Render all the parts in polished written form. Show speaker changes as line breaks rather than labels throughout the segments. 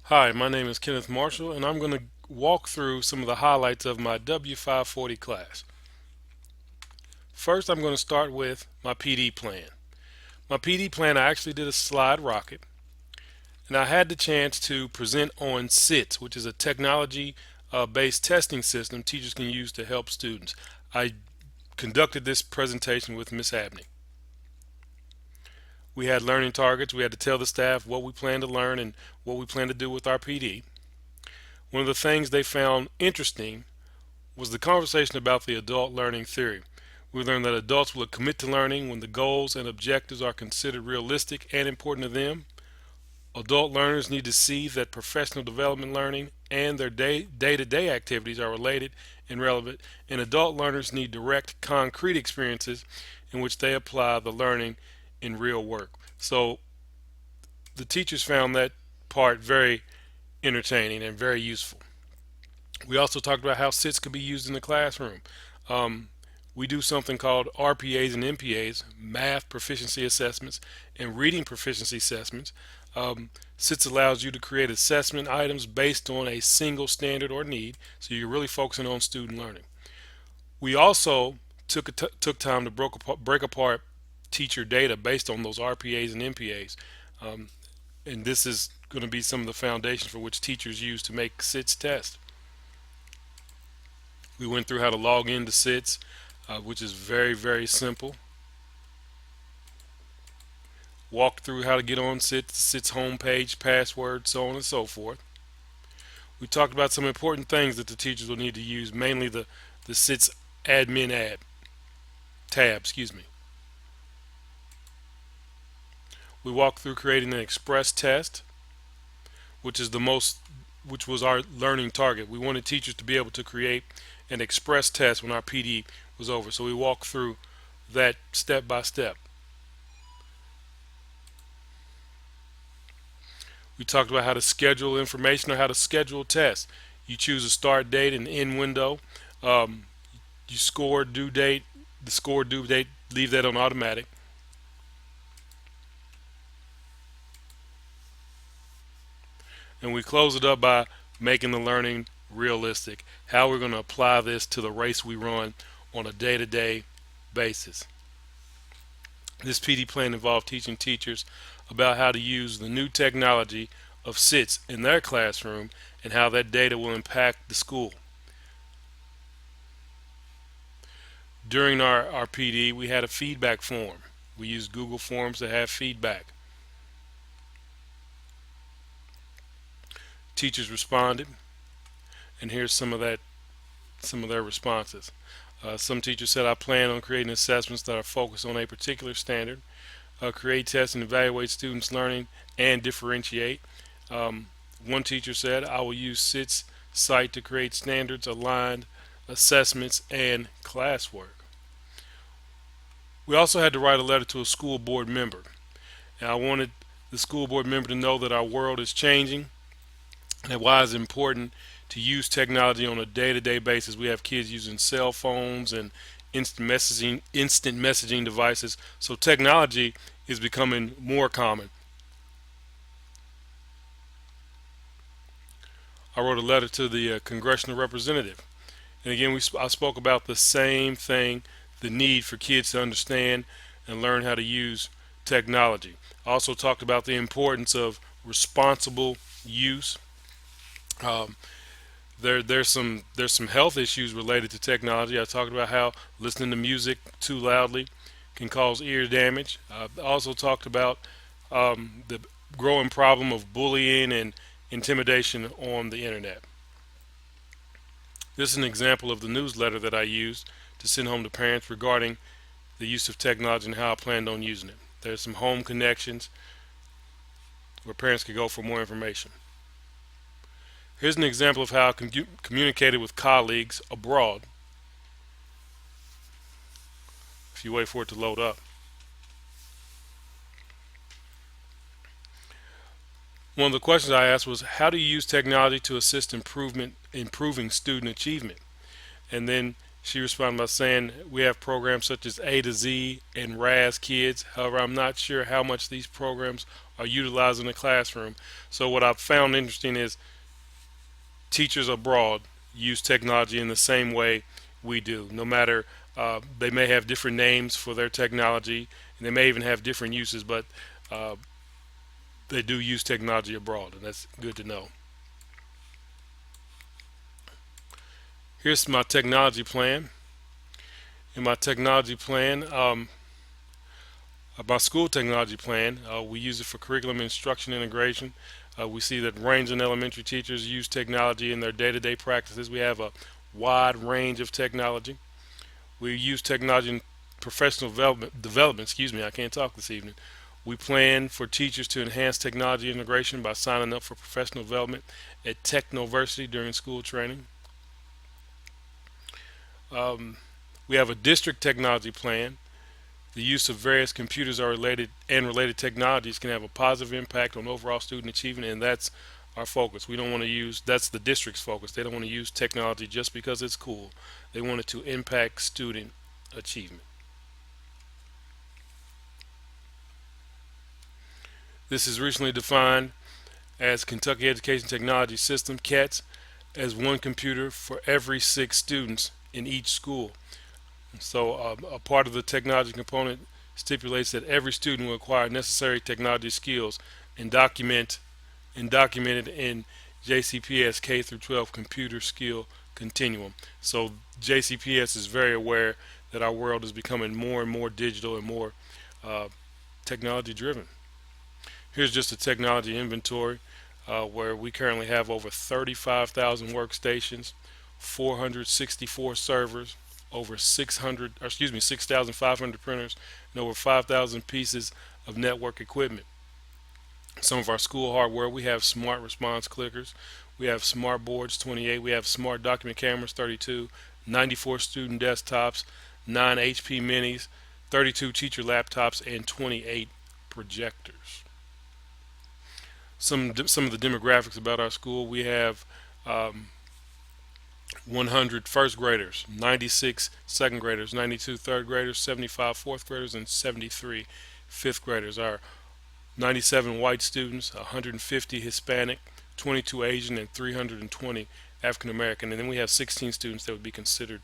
Hi, my name is Kenneth Marshall, and I'm going to walk through some of the highlights of my W540 class. First, I'm going to start with my PD plan. My PD plan, I actually did a slide rocket, and I had the chance to present on SITS, which is a technology based testing system teachers can use to help students. I conducted this presentation with Miss Abney. We had learning targets. We had to tell the staff what we plan to learn and what we plan to do with our PD. One of the things they found interesting was the conversation about the adult learning theory. We learned that adults will commit to learning when the goals and objectives are considered realistic and important to them. Adult learners need to see that professional development learning and their day-to-day activities are related and relevant, and adult learners need direct, concrete experiences in which they apply the learning in real work. So the teachers found that part very entertaining and very useful. We also talked about how SITs could be used in the classroom. Um, we do something called RPAs and MPAs, math proficiency assessments and reading proficiency assessments. SITs allows you to create assessment items based on a single standard or need, so you're really focusing on student learning. We also took time to break apart teacher data based on those RPAs and MPAs, um, and this is going to be some of the foundations for which teachers use to make SITs tests. We went through how to log into SITS, which is very, very simple. Walked through how to get on SITS homepage, password, so on and so forth. We talked about some important things that the teachers will need to use, mainly the SITS admin tab, excuse me. We walked through creating an express test, which is the most which was our learning target. We wanted teachers to be able to create an express test when our PD was over. So we walked through that step by step. We talked about how to schedule information or how to schedule tests. You choose a start date and end window. Um, you score due date, the score due date, leave that on automatic. And we close it up by making the learning realistic. How we're going to apply this to the race we run on a day-to-day basis. This PD plan involved teaching teachers about how to use the new technology of SITS in their classroom and how that data will impact the school. During our PD, we had a feedback form. We used Google Forms to have feedback. Teachers responded, and here's some of their responses. Some teachers said, I plan on creating assessments that are focused on a particular standard, create, test, and evaluate students' learning, and differentiate. Um, One teacher said, I will use SITS site to create standards aligned assessments and classwork. We also had to write a letter to a school board member. And I wanted the school board member to know that our world is changing and why it's important to use technology on a day-to-day basis. We have kids using cell phones and instant messaging devices, so technology is becoming more common. I wrote a letter to the congressional representative, and again I spoke about the same thing, the need for kids to understand and learn how to use technology. I also talked about the importance of responsible use. Um, there's some health issues related to technology. I talked about how listening to music too loudly can cause ear damage. I also talked about the growing problem of bullying and intimidation on the internet. This is an example of the newsletter that I used to send home to parents regarding the use of technology and how I planned on using it. There's some home connections where parents could go for more information. Here's an example of how I communicated with colleagues abroad. If you wait for it to load up. One of the questions I asked was, how do you use technology to assist improving student achievement? And then She responded by saying, we have programs such as A to Z and RAS Kids. However, I'm not sure how much these programs are utilized in the classroom. So what I've found interesting is teachers abroad use technology in the same way we do. No matter they may have different names for their technology, and they may even have different uses, but uh, they do use technology abroad, and that's good to know. Here's my technology plan. In my technology plan, my school technology plan, we use it for curriculum instruction integration. We see that range and elementary teachers use technology in their day-to-day practices. We have a wide range of technology. We use technology in professional development. Excuse me, I can't talk this evening. We plan for teachers to enhance technology integration by signing up for professional development at Technoversity during school training. Um, we have a district technology plan. The use of various computers are related technologies can have a positive impact on overall student achievement, and that's our focus. We don't want to use that's the district's focus. They don't want to use technology just because it's cool. They want it to impact student achievement. This is recently defined as Kentucky Education Technology System (CETS) as one computer for every 6 students in each school. So a part of the technology component stipulates that every student will acquire necessary technology skills and documented in JCPS K through 12 computer skill continuum. So JCPS is very aware that our world is becoming more and more digital and more uh, technology driven. Here's just a technology inventory where we currently have over 35,000 workstations, 464 servers, over 6,500 printers, and over 5,000 pieces of network equipment. Some of our school hardware, we have smart response clickers, we have smart boards 28, we have smart document cameras 32, 94 student desktops, 9 HP minis, 32 teacher laptops, and 28 projectors. Some of the demographics about our school, we have 100 first graders, 96 second graders, 92 third graders, 75 fourth graders, and 73 fifth graders. Our 97 white students, 150 Hispanic, 22 Asian, and 320 African American. And then we have 16 students that would be considered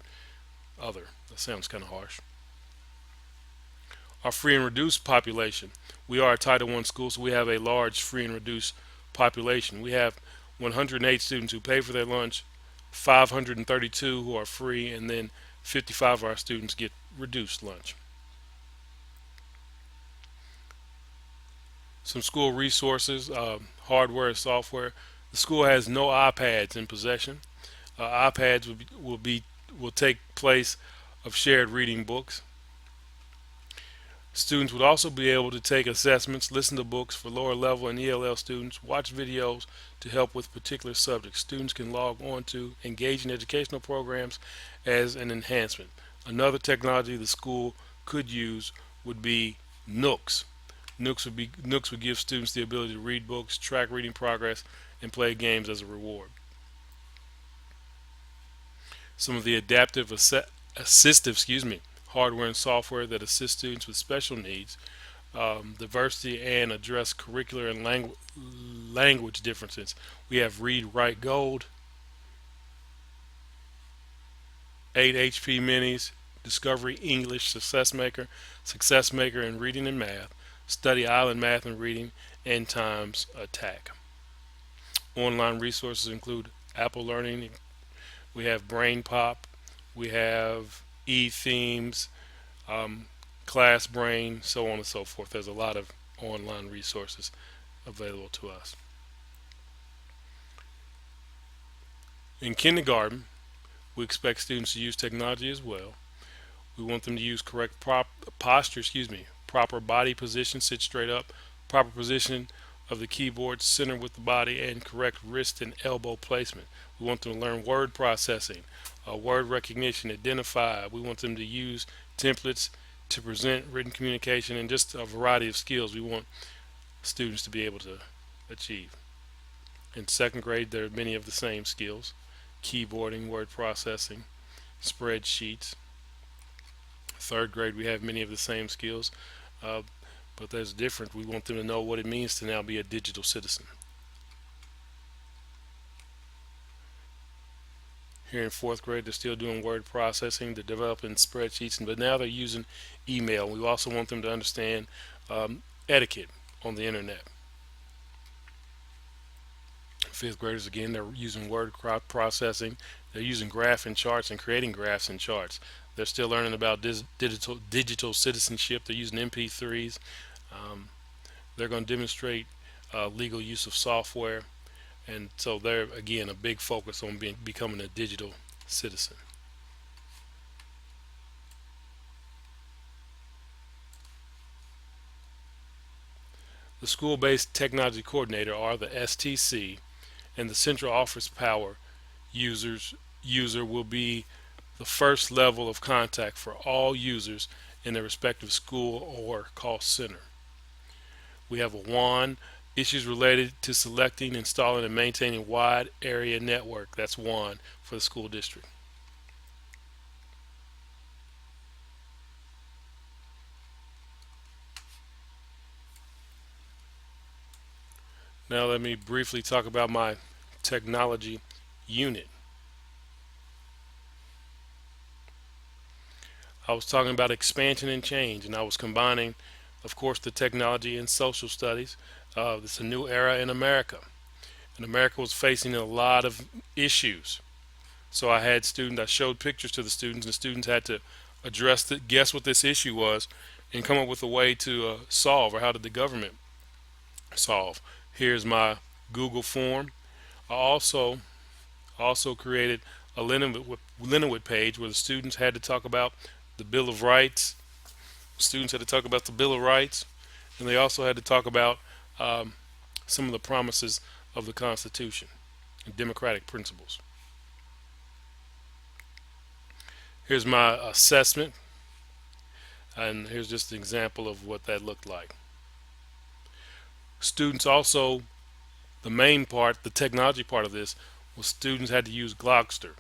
other. That sounds kind of harsh. Our free and reduced population. We are a Title I school, so we have a large free and reduced population. We have 108 students who pay for their lunch, 532 who are free, and then 55 of our students get reduced lunch. Some school resources, hardware and software. The school has no iPads in possession. iPads will take place of shared reading books. Students would also be able to take assessments, listen to books for lower level and ELL students, watch videos to help with particular subjects. Students can log on to engage in educational programs as an enhancement. Another technology the school could use would be Nooks. Nooks would give students the ability to read books, track reading progress, and play games as a reward. Some of the adaptive assistive hardware and software that assist students with special needs, diversity, and address curricular and language differences. We have Read Write Gold, 8 HP Minis, Discovery English Success Maker in Reading and Math, Study Island Math and Reading, and Times Attack. Online resources include Apple Learning, we have Brain Pop, we have eThemes, Class Brain, so on and so forth. There's a lot of online resources available to us. In kindergarten, we expect students to use technology as well. We want them to use correct posture, proper body position, sit straight up, proper position of the keyboard, center with the body, and correct wrist and elbow placement. We want them to learn word processing, word recognition, identify. We want them to use templates to present written communication, and just a variety of skills we want students to be able to achieve. In second grade, there are many of the same skills: keyboarding, word processing, spreadsheets. Third grade, we have many of the same skills, uh, but there's a difference. We want them to know what it means to now be a digital citizen. Here in fourth grade, they're still doing word processing, they're developing spreadsheets, but now they're using email. We also want them to understand etiquette on the internet. Fifth graders, again, they're using word processing, they're using graph and charts and creating graphs and charts. They're still learning about digital citizenship. They're using MP3s. Um, they're going to demonstrate legal use of software, and so they're, again, a big focus on becoming a digital citizen. The school-based technology coordinator, or the STC, and the central office power user will be the first level of contact for all users in their respective school or call center. We have a WAN, issues related to selecting, installing, and maintaining wide area network. That's WAN for the school district. Now let me briefly talk about my technology unit. I was talking about expansion and change, and I was combining, of course, the technology and social studies. It's a new era in America, and America was facing a lot of issues. So I showed pictures to the students, and the students had to guess what this issue was, and come up with a way to solve, or how did the government solve. Here's my Google form. I also created a Lenowit page where the students had to talk about the Bill of Rights. Students had to talk about the Bill of Rights, and they also had to talk about some of the promises of the Constitution and democratic principles. Here's my assessment, and here's just an example of what that looked like. Students also, the main part, the technology part of this, was students had to use Glogster.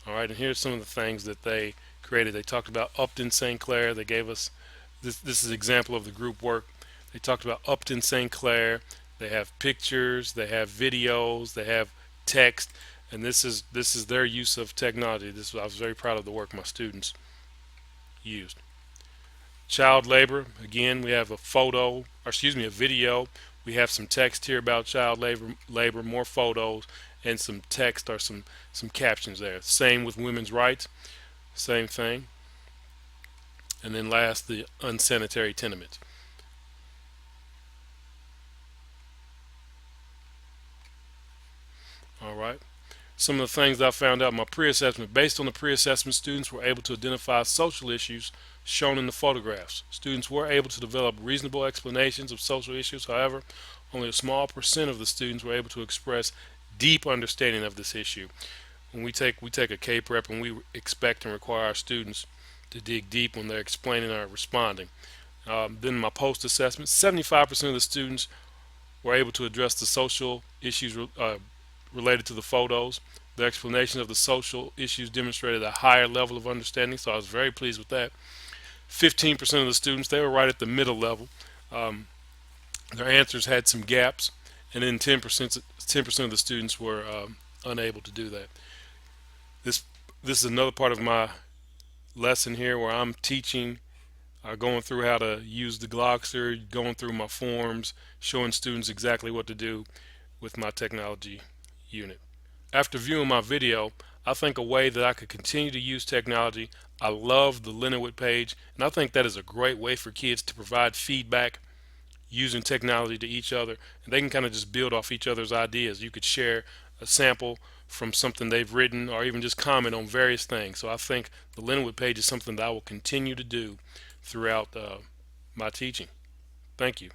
All right, and here's some of the things that they created. They talked about Upton St. Clair. They gave us this is an example of the group work. They talked about Upton St. Clair. They have pictures, they have videos, they have text, and this is their use of technology. I was very proud of the work my students used. Child labor, again, we have a video. We have some text here about child labor, more photos, and some text or some captions there. Same with women's rights, same thing. And then last, the unsanitary tenements. All right. Some of the things I found out in my pre-assessment. Based on the pre-assessment, students were able to identify social issues shown in the photographs. Students were able to develop reasonable explanations of social issues. However, only a small percent of the students were able to express deep understanding of this issue. When we take a K-Prep, and we expect and require our students to dig deep when they're explaining or responding. Then my post-assessment, 75% of the students were able to address the social issues related to the photos. The explanation of the social issues demonstrated a higher level of understanding, so I was very pleased with that. 15% of the students, they were right at the middle level. Their answers had some gaps, and then 10% of the students were unable to do that. This is another part of my lesson here where I'm teaching, going through how to use the Glogster, going through my forms, showing students exactly what to do with my technology unit. After viewing my video, I think a way that I could continue to use technology, I love the Lenowit page, and I think that is a great way for kids to provide feedback using technology to each other, and they can kind of just build off each other's ideas. You could share a sample from something they've written, or even just comment on various things. So I think the Lenowit page is something that I will continue to do throughout my teaching. Thank you.